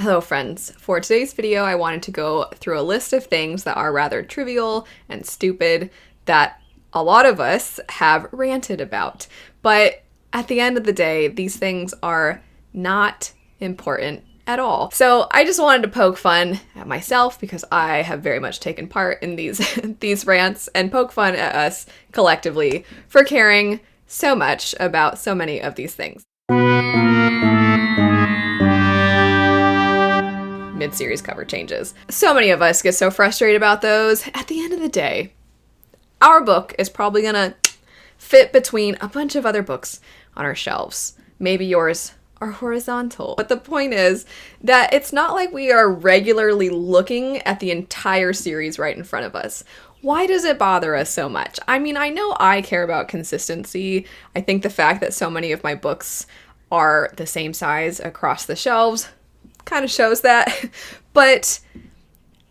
Hello friends, for today's video I wanted to go through a list of things that are rather trivial and stupid that a lot of us have ranted about. But at the end of the day, these things are not important at all. So I just wanted to poke fun at myself because I have very much taken part in these rants, and poke fun at us collectively for caring so much about so many of these things. Mid-series cover changes. So many of us get so frustrated about those. At the end of the day, our book is probably gonna fit between a bunch of other books on our shelves. Maybe yours are horizontal. But the point is that it's not like we are regularly looking at the entire series right in front of us. Why does it bother us so much? I mean, I know I care about consistency. I think the fact that so many of my books are the same size across the shelves kind of shows that. But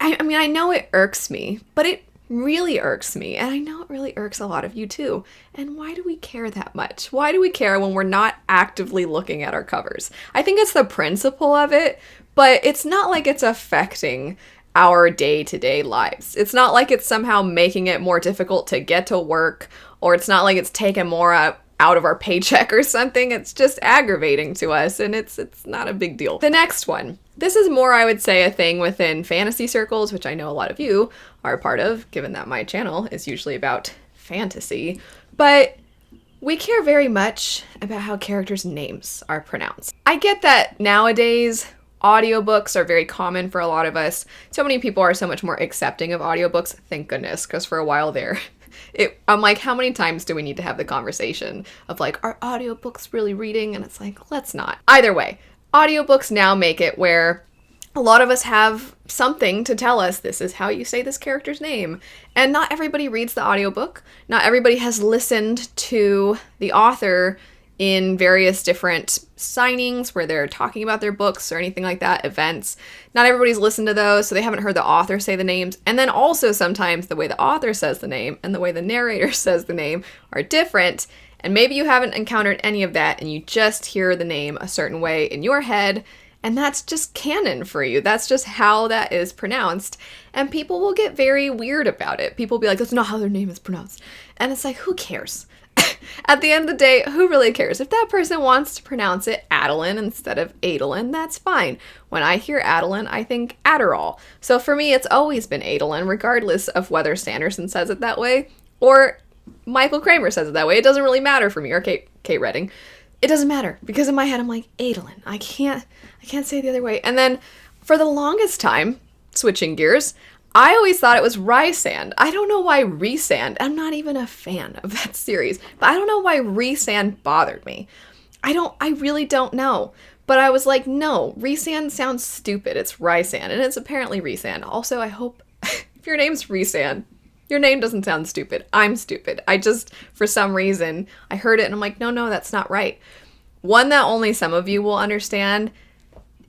I mean, I know it irks me, but it really irks me, and I know it really irks a lot of you too. And why do we care that much? Why do we care when we're not actively looking at our covers? I think it's the principle of it, but it's not like it's affecting our day-to-day lives. It's not like it's somehow making it more difficult to get to work, or it's not like it's taking more out of our paycheck or something. It's just aggravating to us, and it's not a big deal. The next one. This is more, I would say, a thing within fantasy circles, which I know a lot of you are a part of, given that my channel is usually about fantasy. But we care very much about how characters' names are pronounced. I get that nowadays audiobooks are very common for a lot of us. So many people are so much more accepting of audiobooks, thank goodness, because for a while there, I'm like, how many times do we need to have the conversation of like, are audiobooks really reading? And it's like, let's not. Either way, audiobooks now make it where a lot of us have something to tell us, this is how you say this character's name. And not everybody reads the audiobook. Not everybody has listened to the author in various different signings where they're talking about their books or anything like that, events. Not everybody's listened to those, so they haven't heard the author say the names. And then also sometimes the way the author says the name and the way the narrator says the name are different. And maybe you haven't encountered any of that and you just hear the name a certain way in your head, and that's just canon for you. That's just how that is pronounced. And people will get very weird about it. People will be like, that's not how their name is pronounced. And it's like, who cares? At the end of the day, who really cares? If that person wants to pronounce it Adeline instead of Adolin, that's fine. When I hear Adeline, I think Adderall. So for me, it's always been Adolin, regardless of whether Sanderson says it that way or Michael Kramer says it that way. It doesn't really matter for me, or Kate Redding. It doesn't matter, because in my head I'm like, Adolin. I can't say it the other way. And then for the longest time, switching gears, I always thought it was Rysand. I don't know why Rysand. I'm not even a fan of that series, but I don't know why Rysand bothered me. I really don't know. But I was like, no, Rysand sounds stupid. It's Rysand, and it's apparently Rysand. Also, I hope if your name's Rysand, your name doesn't sound stupid. I'm stupid. I just, for some reason, I heard it and I'm like, no, that's not right. One that only some of you will understand.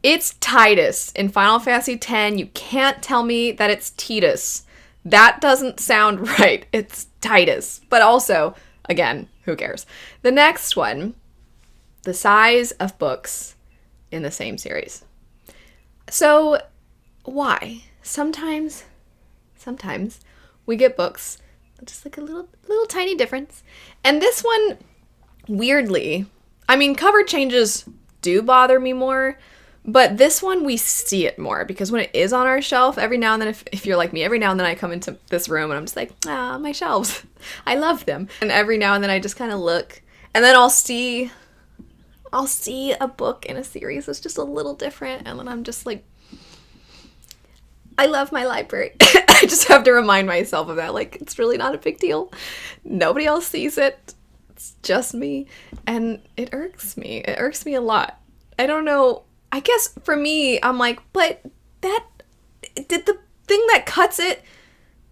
It's Titus. In Final Fantasy X, you can't tell me that it's Titus. That doesn't sound right. It's Titus. But also, again, who cares? The next one, the size of books in the same series. So, why? Sometimes we get books with just like a little tiny difference. And this one, weirdly, I mean, cover changes do bother me more. But this one, we see it more, because when it is on our shelf, every now and then, if you're like me, every now and then I come into this room and I'm just like, my shelves. I love them. And every now and then I just kind of look, and then I'll see a book in a series that's just a little different, and then I'm just like, I love my library. I just have to remind myself of that. Like, it's really not a big deal. Nobody else sees it. It's just me. And it irks me. It irks me a lot. I don't know. I guess for me, I'm like, but did the thing that cuts it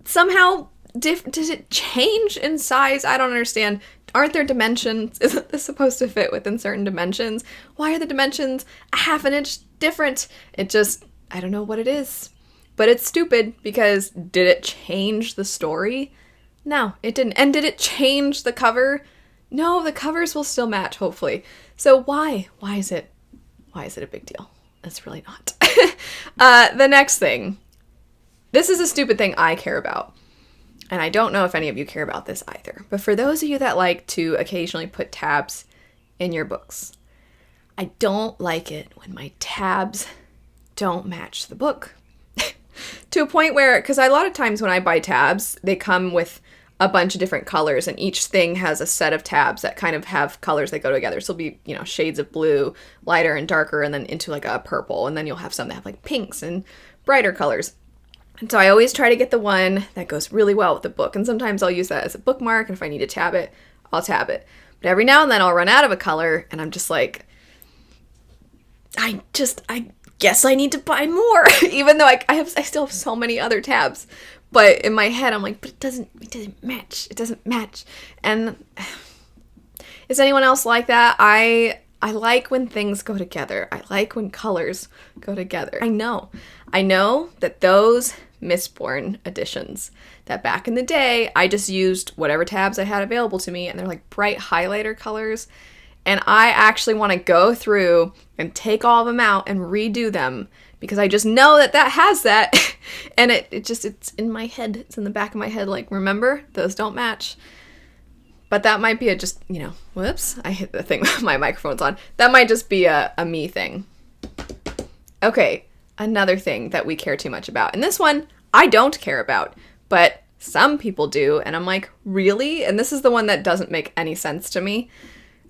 somehow, does it change in size? I don't understand. Aren't there dimensions? Isn't this supposed to fit within certain dimensions? Why are the dimensions a half an inch different? I don't know what it is. But it's stupid, because did it change the story? No, it didn't. And did it change the cover? No, the covers will still match, hopefully. So why? Why is it a big deal? It's really not. The next thing. This is a stupid thing I care about. And I don't know if any of you care about this either. But for those of you that like to occasionally put tabs in your books, I don't like it when my tabs don't match the book. To a point where, because a lot of times when I buy tabs, they come with a bunch of different colors, and each thing has a set of tabs that kind of have colors that go together. So it'll be, shades of blue, lighter and darker, and then into like a purple. And then you'll have some that have like pinks and brighter colors. And so I always try to get the one that goes really well with the book. And sometimes I'll use that as a bookmark, and if I need to tab it, I'll tab it. But every now and then I'll run out of a color, and I'm just like, I guess I need to buy more, even though I still have so many other tabs. But in my head, I'm like, but it doesn't match. It doesn't match. And is anyone else like that? I like when things go together. I like when colors go together. I know that those Mistborn editions, that back in the day, I just used whatever tabs I had available to me, and they're like bright highlighter colors. And I actually want to go through and take all of them out and redo them, because I just know that has that. And it's in my head. It's in the back of my head. Like, remember, those don't match. But that might be whoops, I hit the thing. My microphone's on. That might just be a me thing. Okay, another thing that we care too much about. And this one, I don't care about. But some people do. And I'm like, really? And this is the one that doesn't make any sense to me.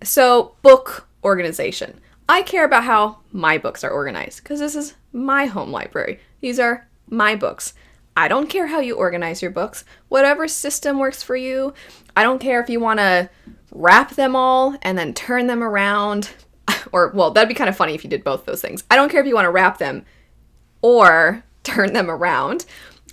So, book organization. I care about how my books are organized, because this is my home library. These are my books. I don't care how you organize your books. Whatever system works for you. I don't care if you want to wrap them all and then turn them around. Or, well, that'd be kind of funny if you did both those things. I don't care if you want to wrap them or turn them around.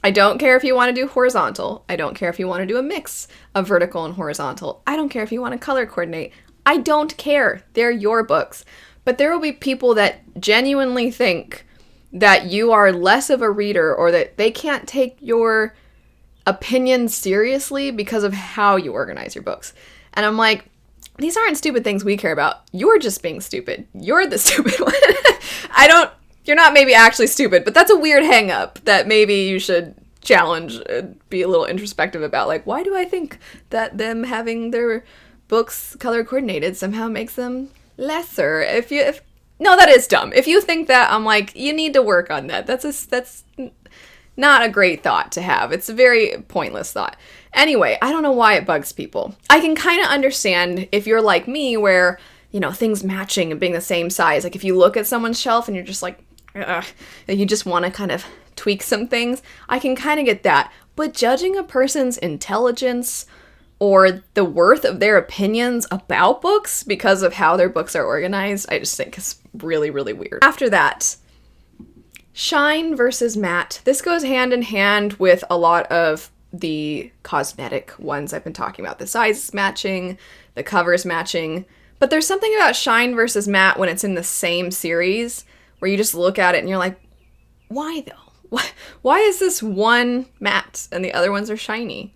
I don't care if you want to do horizontal. I don't care if you want to do a mix of vertical and horizontal. I don't care if you want to color coordinate. I don't care. They're your books. But there will be people that genuinely think that you are less of a reader, or that they can't take your opinion seriously because of how you organize your books. And I'm like, these aren't stupid things we care about. You're just being stupid. You're the stupid one. You're not maybe actually stupid, but that's a weird hang up that maybe you should challenge and be a little introspective about. Like, why do I think that them having their books color coordinated somehow makes them lesser? No, that is dumb. If you think that, I'm like, you need to work on that. That's not a great thought to have. It's a very pointless thought. Anyway, I don't know why it bugs people. I can kind of understand if you're like me, where, things matching and being the same size. Like, if you look at someone's shelf and you're just like, ugh, and you just want to kind of tweak some things, I can kind of get that. But judging a person's intelligence or the worth of their opinions about books because of how their books are organized, I just think is really, really weird. After that, shine versus matte. This goes hand in hand with a lot of the cosmetic ones I've been talking about. The sizes matching, the covers matching. But there's something about shine versus matte when it's in the same series where you just look at it and you're like, why though? Why is this one matte and the other ones are shiny?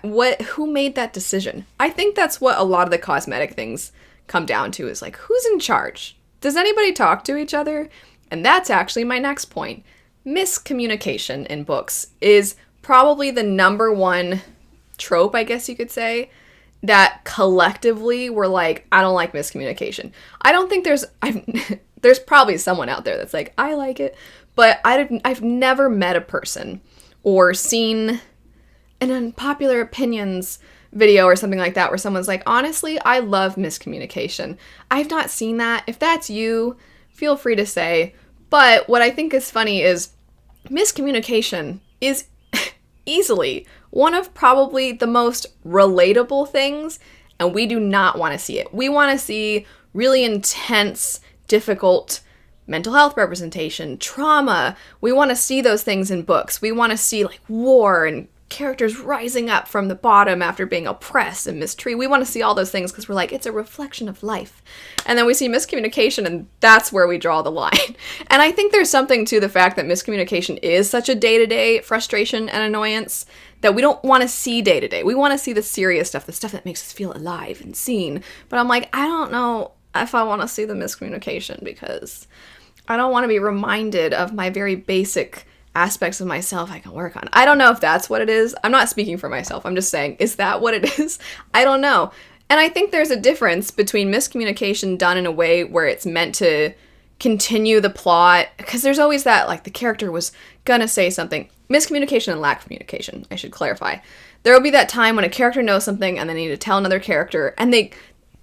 Who made that decision? I think that's what a lot of the cosmetic things come down to, is like, who's in charge? Does anybody talk to each other? And that's actually my next point. Miscommunication in books is probably the number one trope, I guess you could say, that collectively we're like, I don't like miscommunication. I don't think there's probably someone out there that's like, I like it, but I've never met a person or seen an unpopular opinions video or something like that where someone's like, honestly, I love miscommunication. I've not seen that. If that's you, feel free to say. But what I think is funny is miscommunication is easily one of probably the most relatable things, and we do not want to see it. We want to see really intense, difficult mental health representation, trauma. We want to see those things in books. We want to see like war and characters rising up from the bottom after being oppressed and mistreated. We want to see all those things because we're like, it's a reflection of life. And then we see miscommunication, and that's where we draw the line. And I think there's something to the fact that miscommunication is such a day-to-day frustration and annoyance that we don't want to see day-to-day. We want to see the serious stuff, the stuff that makes us feel alive and seen. But I'm like, I don't know if I want to see the miscommunication, because I don't want to be reminded of my very basic aspects of myself I can work on. I don't know if that's what it is. I'm not speaking for myself. I'm just saying, is that what it is? I don't know. And I think there's a difference between miscommunication done in a way where it's meant to continue the plot, because there's always that, like, the character was gonna say something. Miscommunication and lack of communication, I should clarify. There will be that time when a character knows something and they need to tell another character, and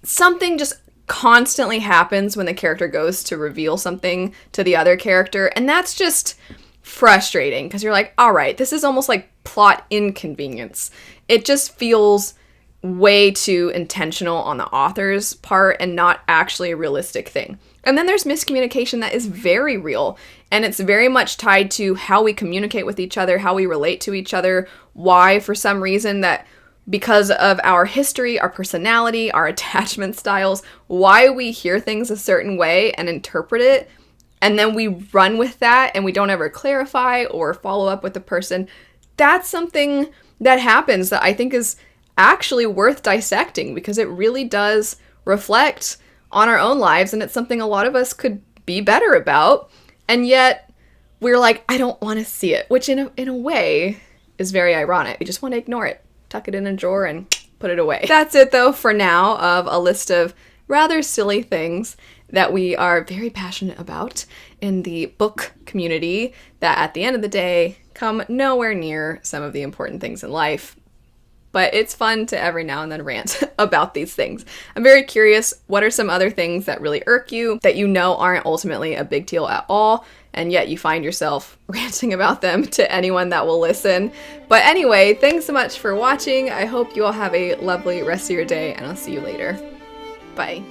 something just constantly happens when the character goes to reveal something to the other character, and that's just frustrating, because you're like, all right, this is almost like plot inconvenience. It just feels way too intentional on the author's part and not actually a realistic thing. And then there's miscommunication that is very real, and it's very much tied to how we communicate with each other, how we relate to each other, why for some reason that because of our history, our personality, our attachment styles, why we hear things a certain way and interpret it, and then we run with that and we don't ever clarify or follow up with the person. That's something that happens that I think is actually worth dissecting, because it really does reflect on our own lives, and it's something a lot of us could be better about, and yet we're like, I don't want to see it, which in a way is very ironic. We just want to ignore it, tuck it in a drawer and put it away. That's it though for now of a list of rather silly things that we are very passionate about in the book community that at the end of the day come nowhere near some of the important things in life. But it's fun to every now and then rant about these things. I'm very curious, what are some other things that really irk you that you know aren't ultimately a big deal at all, and yet you find yourself ranting about them to anyone that will listen? But anyway, thanks so much for watching. I hope you all have a lovely rest of your day, and I'll see you later. Bye.